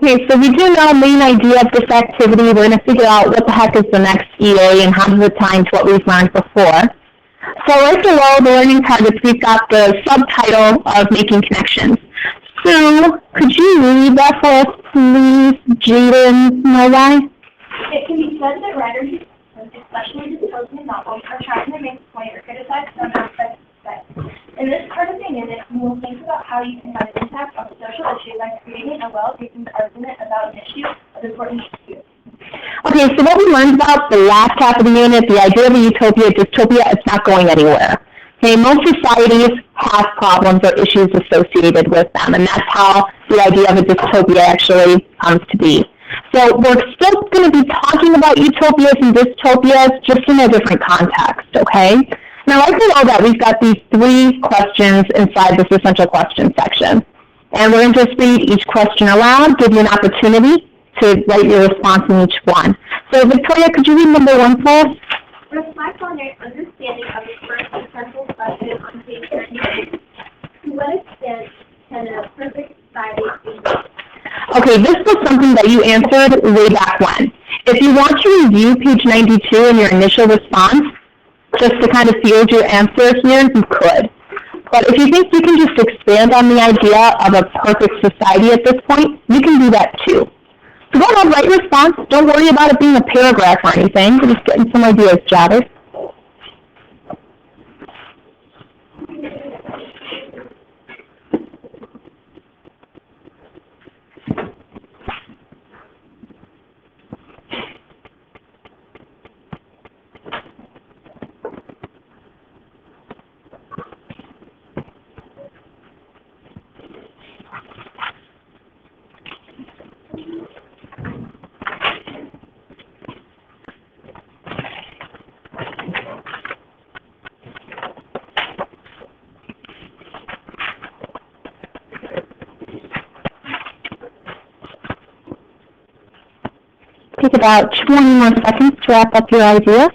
Okay, so we do know main idea of this activity. We're going to figure out what the heck is the next EA and how does it tie into what we've learned before. So right below the learning targets, we've got the subtitle of making connections. Sue, could you read that for us, please? Jaden, know why? It can be said that writers, especially dystopian novels, are trying to make a point or criticize some aspects of society. In this part of the unit, we will think about how you can have an impact on social issues by creating a well-reasoned argument about an issue of importance to you. Okay, so what we learned about the last half of the unit, the idea of a utopia, dystopia, it's not going anywhere. Okay, most societies have problems or issues associated with them, and that's how the idea of a dystopia actually comes to be. So we're still going to be talking about utopias and dystopias, just in a different context, okay? Now, I'd like to know that we've got these 3 questions inside this essential question section. And we're going to just read each question aloud, give you an opportunity to write your response in each one. So, Victoria, could you read number 1 for us? Reflect on your understanding of the first essential question on page 98. To what extent can a perfect society be built? Okay, this was something that you answered way back when. If you want to review page 92 in your initial response, just to kind of field your answer here, you could. But if you think you can just expand on the idea of a perfect society at this point, you can do that too. So go ahead, write your response. Don't worry about it being a paragraph or anything. You're just getting some ideas jotted. Take about 20 more seconds to wrap up your ideas.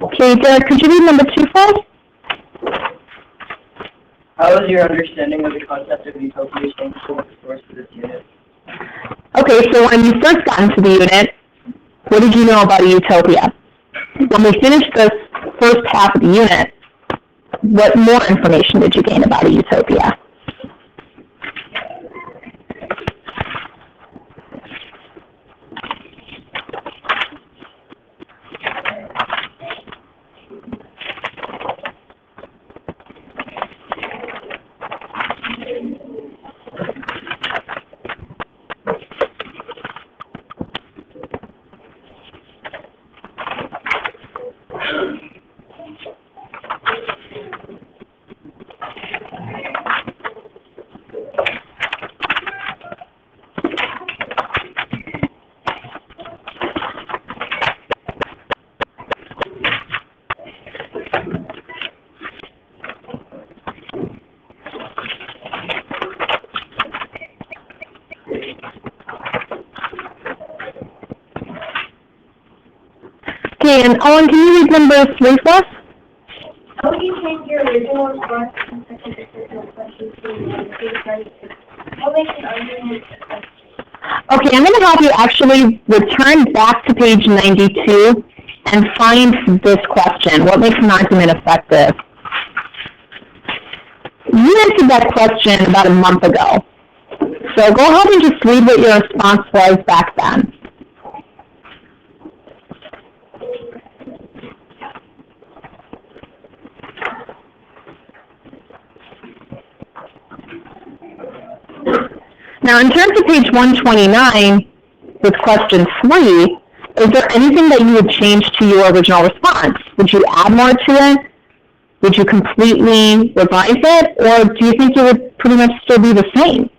Okay, Derek, could you read number 2 for us? How is your understanding of the concept of utopia changed over the course of this unit? Okay, so when you first got into the unit, what did you know about a utopia? When we finished this first half of the unit, what more information did you gain about a utopia? Okay, and Owen, can you read number 3 for us? How would you change your original response to such an essential question to page 96? What makes an argument effective? Okay, I'm going to have you actually return back to page 92 and find this question. What makes an argument effective? You answered that question about a month ago. So go ahead and just read what your response was back then. Now, in terms of page 129, with question 3, is there anything that you would change to your original response? Would you add more to it? Would you completely revise it? Or do you think it would pretty much still be the same?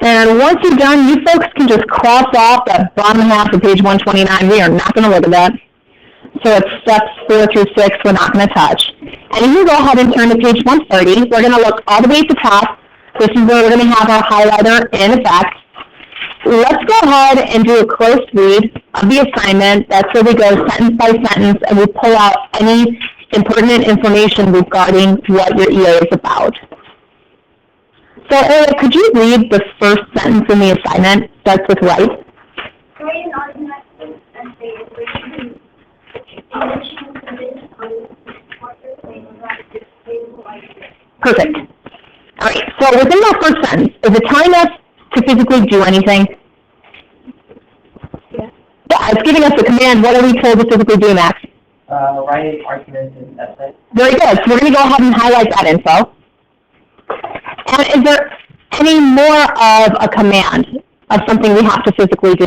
And once you're done, you folks can just cross off that bottom half of page 129. We are not going to look at that. So it's steps 4 through 6 we're not going to touch. And if you go ahead and turn to page 130, we're going to look all the way at the top. This is where we're going to have our highlighter in effect. Let's go ahead and do a close read of the assignment. That's where we go sentence by sentence and we pull out any impertinent information regarding what your EA is about. So, Eric, could you read the first sentence in the assignment? Starts with right. Create an organized and say in which you can convince others to support their claim about a sustainable idea. Perfect. All right, so within that first sentence, is it telling us to physically do anything? Yeah. Yeah, it's giving us a command. What are we told to physically do, Max? Write arguments and essays. Very good. So we're going to go ahead and highlight that info. And is there any more of a command of something we have to physically do?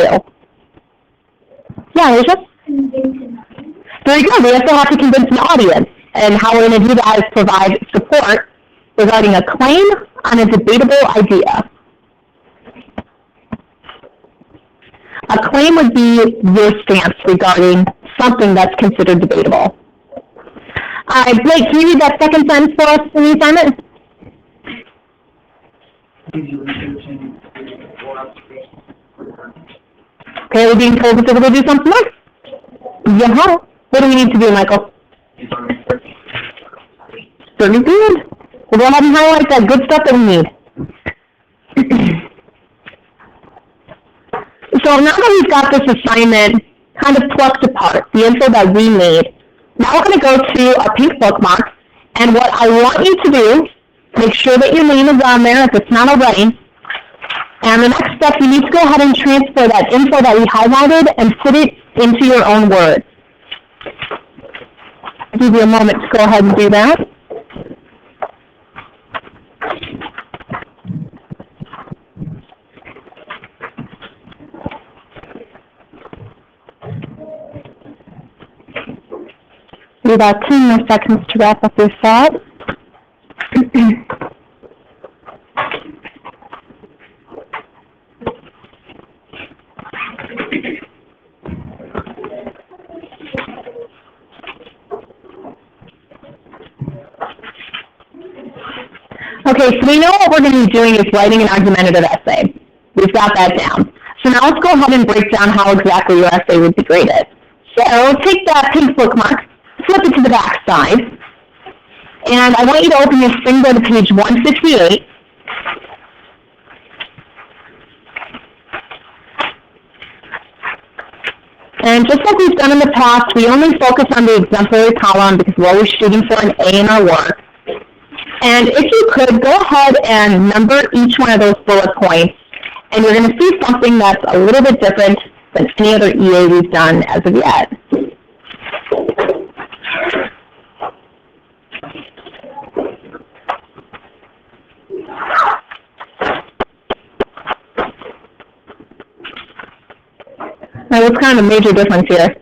Yeah, Alicia? Convince an audience. Very good. We also have to convince an audience. And how we're going to do that is provide support regarding a claim on a debatable idea. A claim would be your stance regarding something that's considered debatable. Blake, can you read that second sentence for us in the assignment? Okay, we're being told to do something else. Yeah. What do we need to do, Michael? Very good. We'll go ahead and highlight that good stuff that we need. So now that we've got this assignment kind of plucked apart, the info that we need, now we're going to go to our pink bookmark, and what I want you to do, make sure that your name is on there if it's not already, and the next step, you need to go ahead and transfer that info that we highlighted and put it into your own words. I'll give you a moment to go ahead and do that. About 10 more seconds to wrap up your thought. Okay, so we know what we're going to be doing is writing an argumentative essay. We've got that down. So now let's go ahead and break down how exactly your essay would be graded. So take that pink bookmark, flip it to the back side, and I want you to open your Springboard to page 158. And just like we've done in the past, we only focus on the exemplary column because we're always shooting for an A in our work. And if you could, go ahead and number each one of those bullet points, and you're going to see something that's a little bit different than any other EA we've done as of yet. Now, what's kind of a major difference here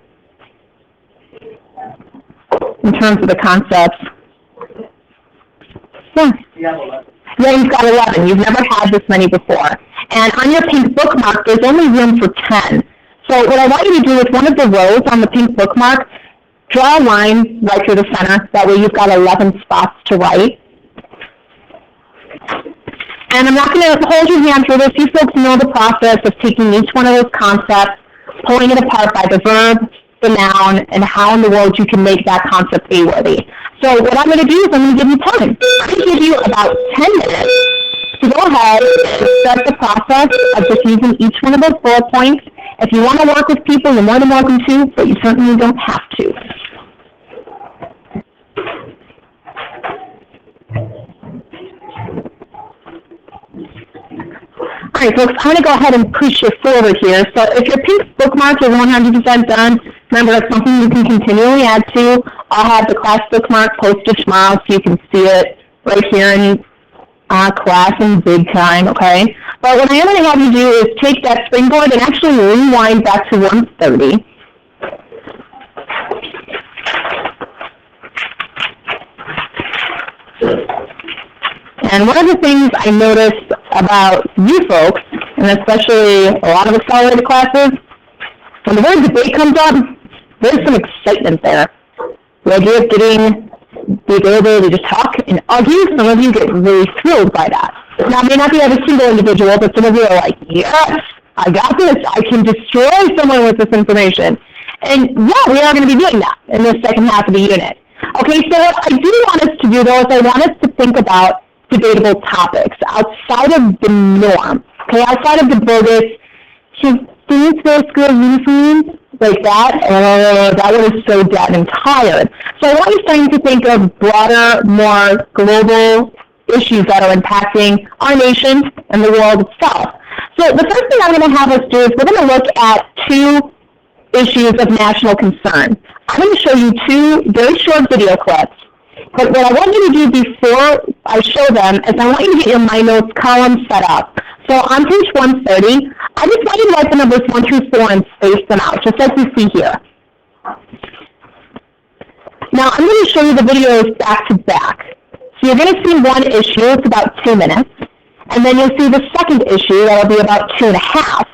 in terms of the concepts? Yeah, you've got 11. You've never had this many before. And on your pink bookmark, there's only room for 10. So what I want you to do with one of the rows on the pink bookmark, draw a line right through the center. That way you've got 11 spots to write. And I'm not going to hold your hand through this. You folks know the process of taking each one of those concepts, pulling it apart by the verb, the noun, and how in the world you can make that concept A-worthy. So what I'm going to do is I'm going to give you time. I'm going to give you about 10 minutes to go ahead and start the process of just using each one of those bullet points. If you want to work with people, you're more than welcome to, but you certainly don't have to. All right, folks, I'm going to go ahead and push you forward here. So if your pink bookmark is 100% done, remember that's something you can continually add to. I'll have the class bookmark posted tomorrow so you can see it right here in class in big time, okay? But what I am going to have you do is take that Springboard and actually rewind back to 130. And one of the things I noticed about you folks, and especially a lot of accelerated classes, when the word debate comes up, there's some excitement there. The idea of getting the ability to just talk and argue, some of you get really thrilled by that. Now, it may not be every single individual, but some of you are like, yes, I got this. I can destroy someone with this information. And yeah, we are going to be doing that in the second half of the unit. Okay, so what I do want us to do, though, is I want us to think about debatable topics outside of the norm. Okay, outside of the bogus, should students wear school uniforms? Like that? That one is so dead and tired. So I want you starting to think of broader, more global issues that are impacting our nation and the world itself. So the first thing I'm going to have us do is we're going to look at two issues of national concern. I'm going to show you two very short video clips. But what I want you to do before I show them is I want you to get your My Notes column set up. So on page 130, I just want you to write the numbers 1 through 4 and space them out, just like you see here. Now I'm going to show you the videos back to back. So you're going to see one issue, it's about 2 minutes. And then you'll see the second issue, that'll be about 2.5.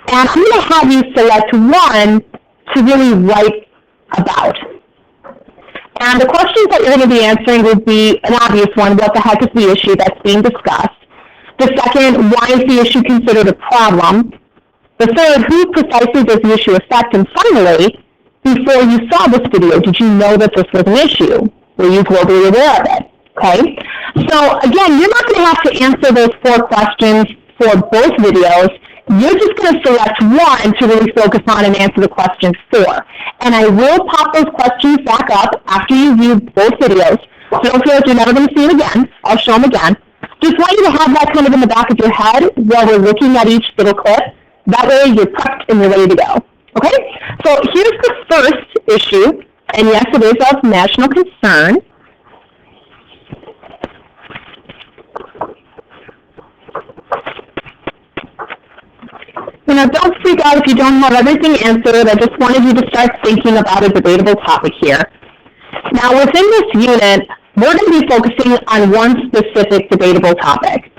And I'm going to have you select one to really write about. And the questions that you're going to be answering would be an obvious one, what the heck is the issue that's being discussed? The second, why is the issue considered a problem? The third, who precisely does the issue affect? And finally, before you saw this video, did you know that this was an issue? Were you globally aware of it? Okay? So again, you're not going to have to answer those 4 questions for both videos. You're just going to select one to really focus on and answer the question 4. And I will pop those questions back up after you view both videos. So don't feel like you're never going to see them again. I'll show them again. Just want you to have that kind of in the back of your head while we're looking at each little clip. That way you're prepped and you're ready to go. Okay? So here's the first issue. And yes, it is of national concern. Don't freak out if you don't have everything answered. I just wanted you to start thinking about a debatable topic here. Now, within this unit, we're going to be focusing on one specific debatable topic.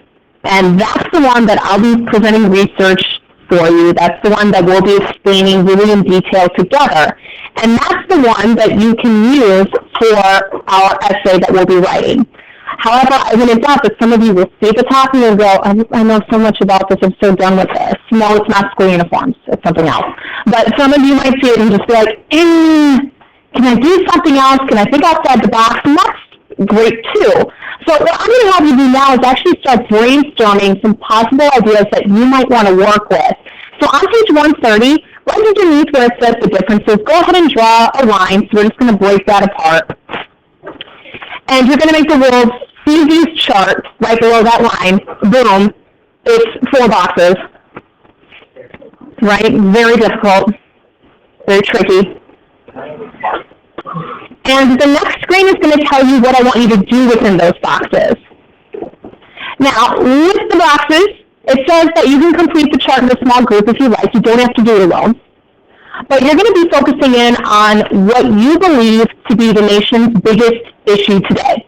And that's the one that I'll be presenting research for you. That's the one that we'll be explaining really in detail together. And that's the one that you can use for our essay that we'll be writing. However, I wouldn't doubt that some of you will see the topic and go, I know so much about this, I'm so done with this. No, it's not school uniforms, it's something else. But some of you might see it and just be like, can I do something else? Can I think outside the box? And that's great too. So what I'm going to have you do now is actually start brainstorming some possible ideas that you might want to work with. So on page 130, right underneath where it says the differences, go ahead and draw a line. So we're just going to break that apart. And you're going to make the world's easiest chart right below that line. Boom. It's 4 boxes. Right? Very difficult. Very tricky. And the next screen is going to tell you what I want you to do within those boxes. Now, with the boxes, it says that you can complete the chart in a small group if you like. You don't have to do it alone. But you're going to be focusing in on what you believe to be the nation's biggest issue today.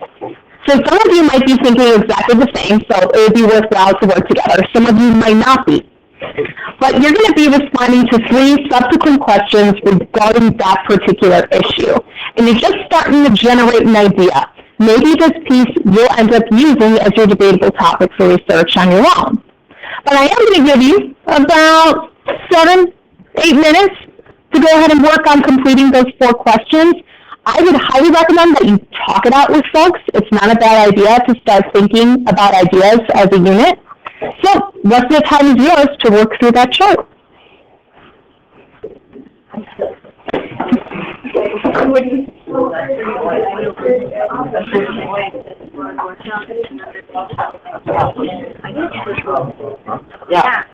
So some of you might be thinking exactly the same, so it would be worthwhile to work together. Some of you might not be. But you're going to be responding to 3 subsequent questions regarding that particular issue. And you're just starting to generate an idea. Maybe this piece you'll end up using as your debatable topic for research on your own. But I am going to give you about 7-8 minutes to go ahead and work on completing those 4 questions. I would highly recommend that you talk it out with folks. It's not a bad idea to start thinking about ideas as a unit. So, rest of the time is yours to work through that chart. Yeah.